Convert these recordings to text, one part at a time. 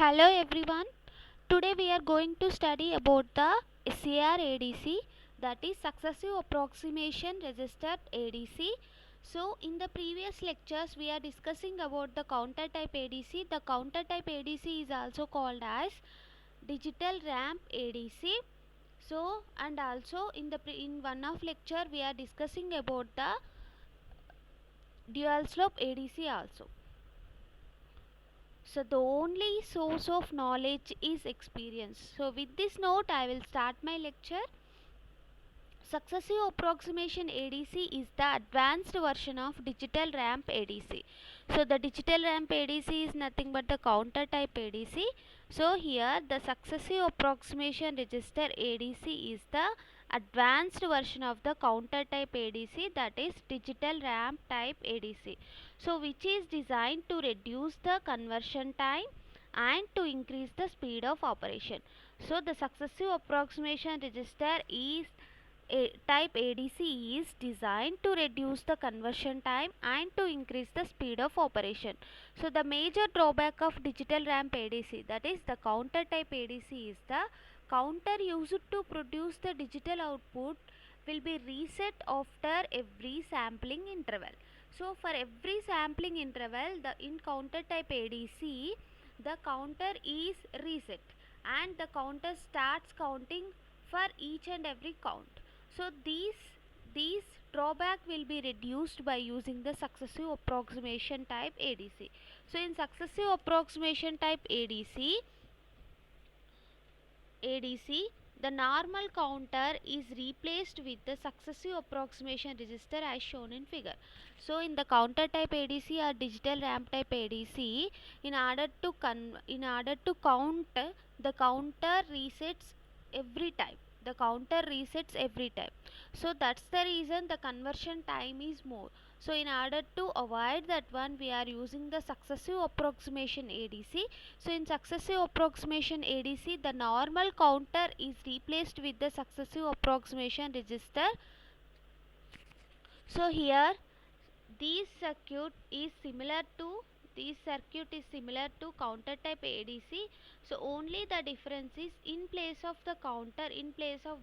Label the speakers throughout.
Speaker 1: Hello everyone. Today we are going to study about the SAR ADC, that is successive approximation register ADC. So in the previous lectures we are discussing about the counter type ADC. The counter type ADC is also called as digital ramp ADC. So and also in one of lecture we are discussing about the dual slope ADC also. So the only source of knowledge is experience. So with this note I will start my lecture. Successive approximation ADC is the advanced version of digital ramp ADC. So the digital ramp ADC is nothing but the counter type ADC. So here the successive approximation register ADC is the advanced version of the counter type ADC, that is digital ramp type ADC. So which is designed to reduce the conversion time and to increase the speed of operation. So the successive approximation register is type ADC is designed to reduce the conversion time and to increase the speed of operation. So the major drawback of digital ramp ADC, that is the counter type ADC, is the counter used to produce the digital output will be reset after every sampling interval. So for every sampling interval, in counter type ADC, the counter is reset and the counter starts counting for each and every count. So these drawback will be reduced by using the successive approximation type ADC. So in successive approximation type ADC, the normal counter is replaced with the successive approximation register as shown in figure. So in the counter type ADC or digital ramp type ADC, in order to count, the counter resets every time. So that's the reason the conversion time is more. So in order to avoid that one, we are using the successive approximation ADC. So in successive approximation ADC, the normal counter is replaced with the successive approximation register. So here this circuit is similar to counter type ADC. So only the difference is, in place of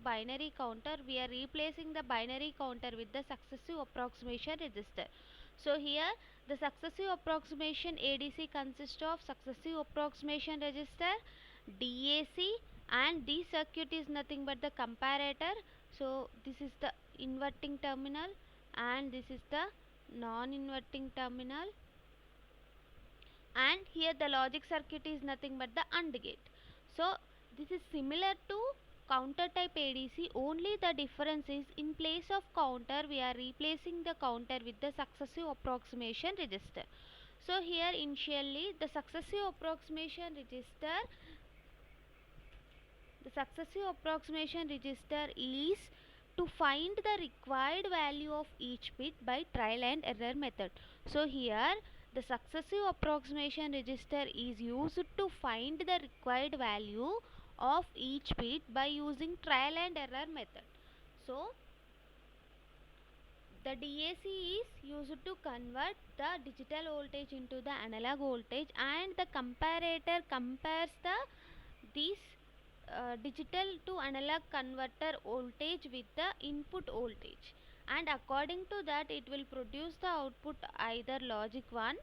Speaker 1: binary counter, we are replacing the binary counter with the successive approximation register. So here the successive approximation ADC consists of successive approximation register, DAC, and this circuit is nothing but the comparator. So this is the inverting terminal and this is the non-inverting terminal, and here the logic circuit is nothing but the AND gate. So this is similar to counter type ADC, only the difference is, in place of counter we are replacing the counter with the successive approximation register. So here initially the successive approximation register is to find the required value of each bit by trial and error method. So here the successive approximation register is used to find the required value of each bit by using trial and error method. So the DAC is used to convert the digital voltage into the analog voltage, and the comparator compares these digital to analog converter voltage with the input voltage, and according to that it will produce the output either logic 1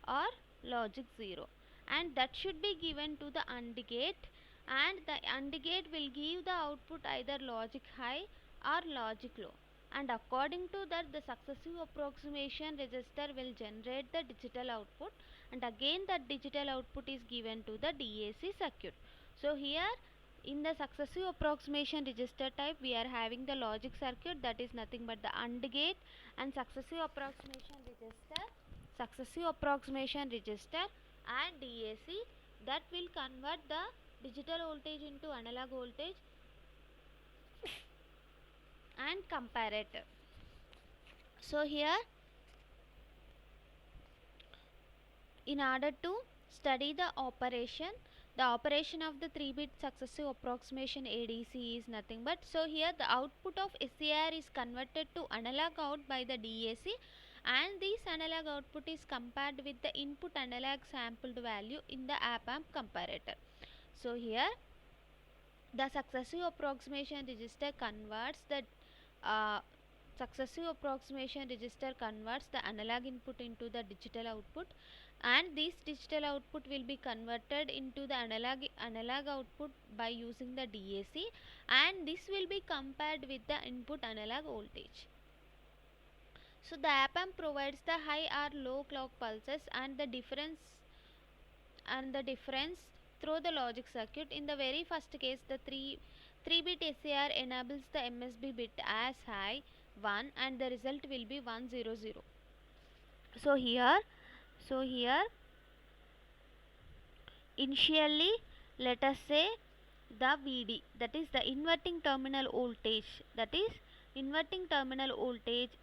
Speaker 1: or logic 0, and that should be given to the AND gate, and the AND gate will give the output either logic high or logic low, and according to that the successive approximation register will generate the digital output, and again that digital output is given to the DAC circuit. So here in the successive approximation register type we are having the logic circuit, that is nothing but the AND gate, and successive approximation register and DAC that will convert the digital voltage into analog voltage and comparator. So here in order to study the operation of the 3-bit successive approximation ADC is nothing but, so here the output of SAR is converted to analog out by the DAC, and this analog output is compared with the input analog sampled value in the op-amp comparator. So here the successive approximation register converts the uh, analog input into the digital output, and this digital output will be converted into the analog output by using the DAC, and this will be compared with the input analog voltage. So the op-amp provides the high or low clock pulses and the difference through the logic circuit. In the very first case, the 3-bit SAR enables the MSB bit as high 1 and the result will be 100. So here initially, let us say the VD, that is the inverting terminal voltage,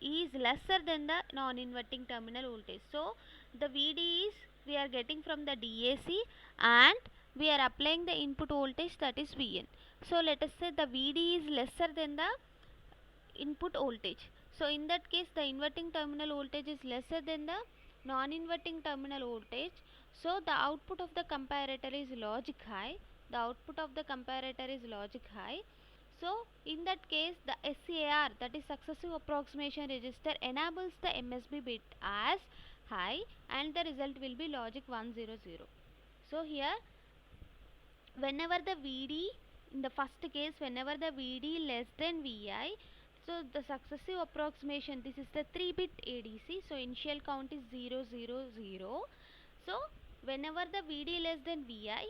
Speaker 1: is lesser than the non-inverting terminal voltage. So the VD is we are getting from the DAC and we are applying the input voltage, that is VN. So let us say the VD is lesser than the input voltage. So in that case the inverting terminal voltage is lesser than the non-inverting terminal voltage. So the output of the comparator is logic high. So in that case the SAR, that is successive approximation register, enables the MSB bit as high and the result will be logic 100. So here whenever the VD, in the first case whenever the VD less than VI, so the successive approximation, this is the 3-bit ADC, so initial count is 0 0 0. So whenever the VD less than VI,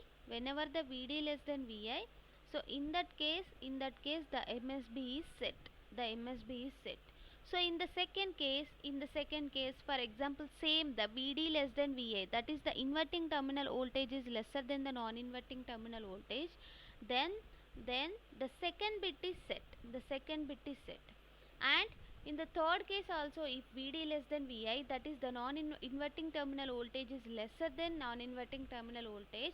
Speaker 1: so in that case the MSB is set. So in the second case, for example, same, the VD less than VA, that is the inverting terminal voltage is lesser than the non-inverting terminal voltage, then the second bit is set. And in the third case also, if VD less than VI, that is the non-inverting terminal voltage is lesser than non-inverting terminal voltage,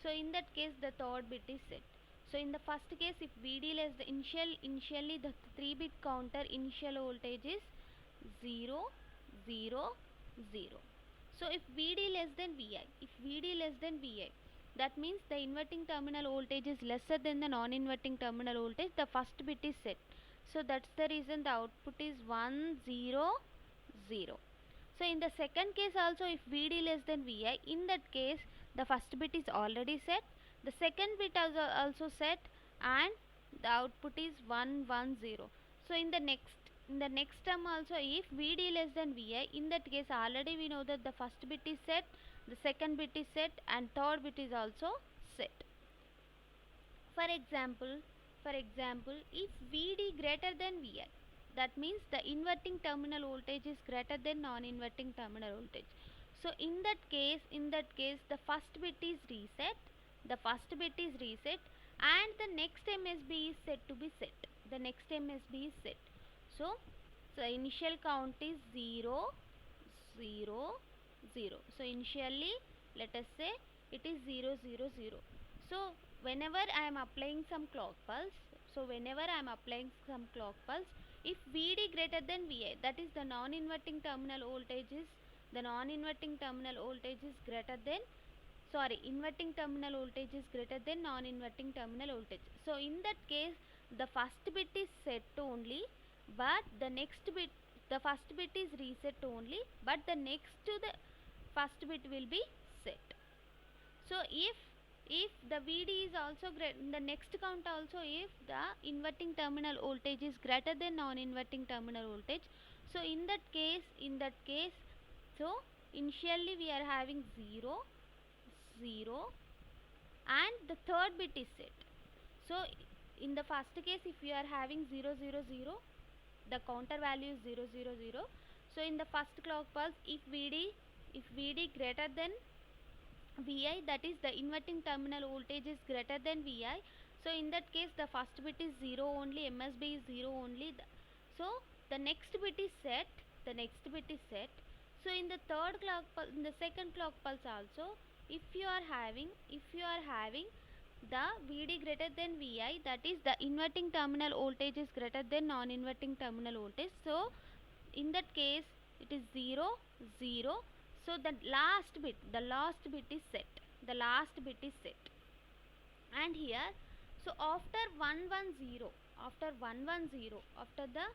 Speaker 1: so in that case the third bit is set. So in the first case, if VD less the initially the 3-bit counter initial voltage is 0 0 0. So if VD less than VI, that means the inverting terminal voltage is lesser than the non-inverting terminal voltage, the first bit is set. So that's the reason the output is 1 0 0. So in the second case also, if VD less than VI, in that case the first bit is already set, the second bit is also set, and the output is 1 1 0. So in the next term also, if VD less than VI, in that case already we know that the first bit is set, the second bit is set, and third bit is also set. For example, if VD greater than VI, that means the inverting terminal voltage is greater than non-inverting terminal voltage. So in that case the first bit is reset, and the next MSB is set to be set. So initial count is 0 0 0. So initially let us say it is 0 0 0. So whenever I am applying some clock pulse, if VD greater than VI, that is the non-inverting terminal voltage is inverting terminal voltage is greater than non-inverting terminal voltage. So in that case the first bit is set only, but the first bit is reset only, but the next to the first bit will be set. So if the VD is also in the next count also, if the inverting terminal voltage is greater than non-inverting terminal voltage, so in that case so initially we are having 0 0 and the third bit is set. So in the first case, if you are having 0 0 0, the counter value is 0 0 0. So in the first clock pulse, if VD greater than VI, that is the inverting terminal voltage is greater than VI, so in that case the first bit is 0 only, MSB is 0 only, so the next bit is set. So in the second clock pulse also, if you are having the VD greater than VI, that is the inverting terminal voltage is greater than non-inverting terminal voltage, so in that case it is 0 0. So the last bit is set, the last bit is set. And here, so after 110, after 110, after the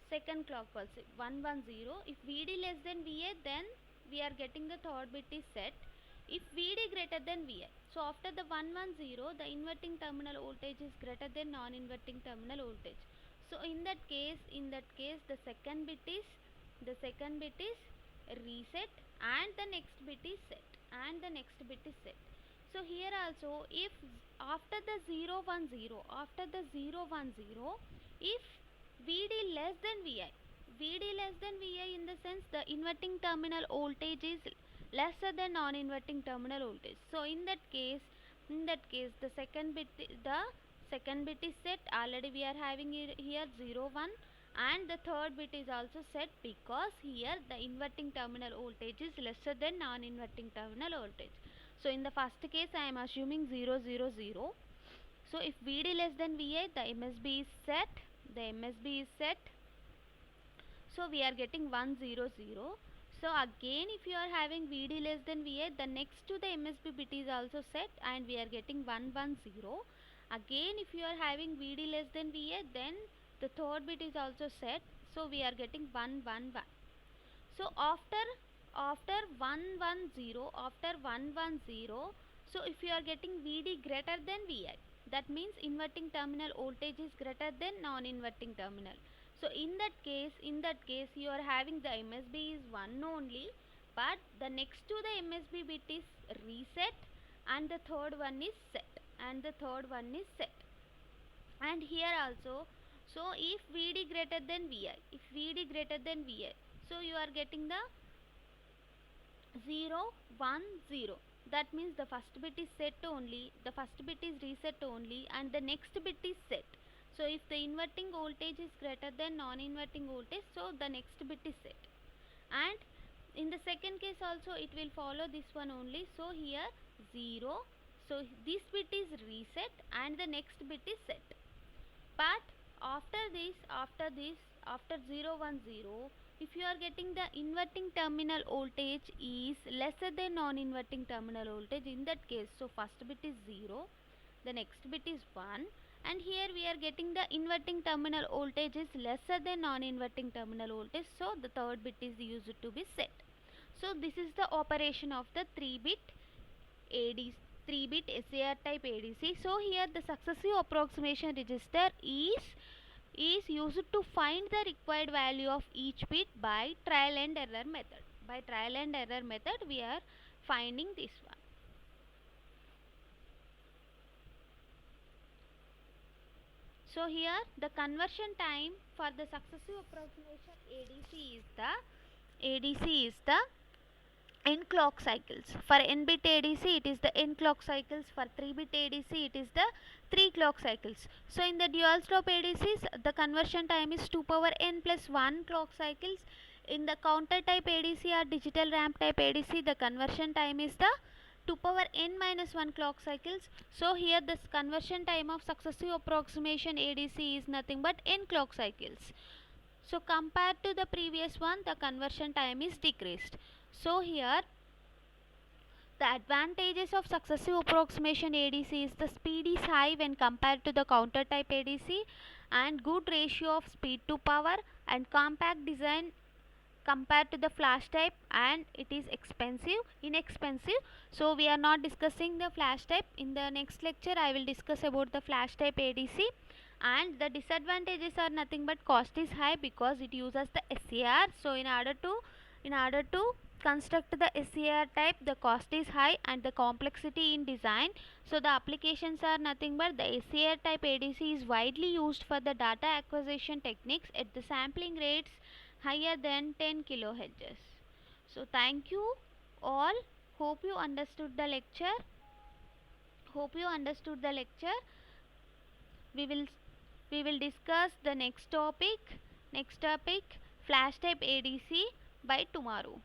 Speaker 1: second clock pulse 110, if Vd less than Va, then we are getting the third bit is set. If Vd greater than Vi, so after the 110, the inverting terminal voltage is greater than non-inverting terminal voltage. So in that case the second bit is reset, and the next bit is set, and the next bit is set. So here also, if after the 0 1 0, after the 0 1 0, if Vd less than Vi, Vd less than Vi in the sense the inverting terminal voltage is lesser than non-inverting terminal voltage. So in that case the second bit is set. Already we are having here 0 1, and the third bit is also set, because here the inverting terminal voltage is lesser than non-inverting terminal voltage. So in the first case I am assuming 0 0 0. So if Vd less than Vi, the MSB is set, so we are getting 1 0 0. So again, if you are having Vd less than Va, the next to the MSB bit is also set, and we are getting 1 1 0. Again, if you are having Vd less than Va, then the third bit is also set, so we are getting 1 1 1. So after 110, so if you are getting Vd greater than Vi, that means inverting terminal voltage is greater than non-inverting terminal. So in that case you are having the MSB is 1 only, but the next to the MSB bit is reset, and the third one is set, and here also, so if Vd greater than Vi, so you are getting the 0 1 0. That means the first bit is set only, the first bit is reset only, and the next bit is set. So if the inverting voltage is greater than non-inverting voltage, so the next bit is set. And in the second case also it will follow this one only. So here 0, so this bit is reset, and the next bit is set. But after 0 1 0, if you are getting the inverting terminal voltage is lesser than non-inverting terminal voltage, in that case, so first bit is 0, the next bit is 1, and here we are getting the inverting terminal voltage is lesser than non-inverting terminal voltage, so the third bit is used to be set. So this is the operation of the 3-bit SAR type ADC. So here the successive approximation register is used to find the required value of each bit by trial and error method. By trial and error method we are finding this one. So here the conversion time for the successive approximation ADC is the n clock cycles. For n bit ADC it is the n clock cycles, for 3-bit ADC it is the 3 clock cycles. So in the dual slope ADCs the conversion time is 2 power n plus 1 clock cycles. In the counter type ADC or digital ramp type ADC the conversion time is the 2 power n minus 1 clock cycles. So here this conversion time of successive approximation ADC is nothing but n clock cycles. So compared to the previous one, the conversion time is decreased. So here the advantages of successive approximation ADC is the speed is high when compared to the counter type ADC, and good ratio of speed to power, and compact design compared to the flash type, and it is inexpensive. So we are not discussing the flash type. In the next lecture I will discuss about the flash type ADC. And the disadvantages are nothing but cost is high because it uses the SAR. So in order to construct the SAR type, the cost is high and the complexity in design. So the applications are nothing but the SAR type ADC is widely used for the data acquisition techniques at the sampling rates higher than 10 kHz. So thank you all. Hope you understood the lecture. We will discuss the next topic, flash type ADC, by tomorrow.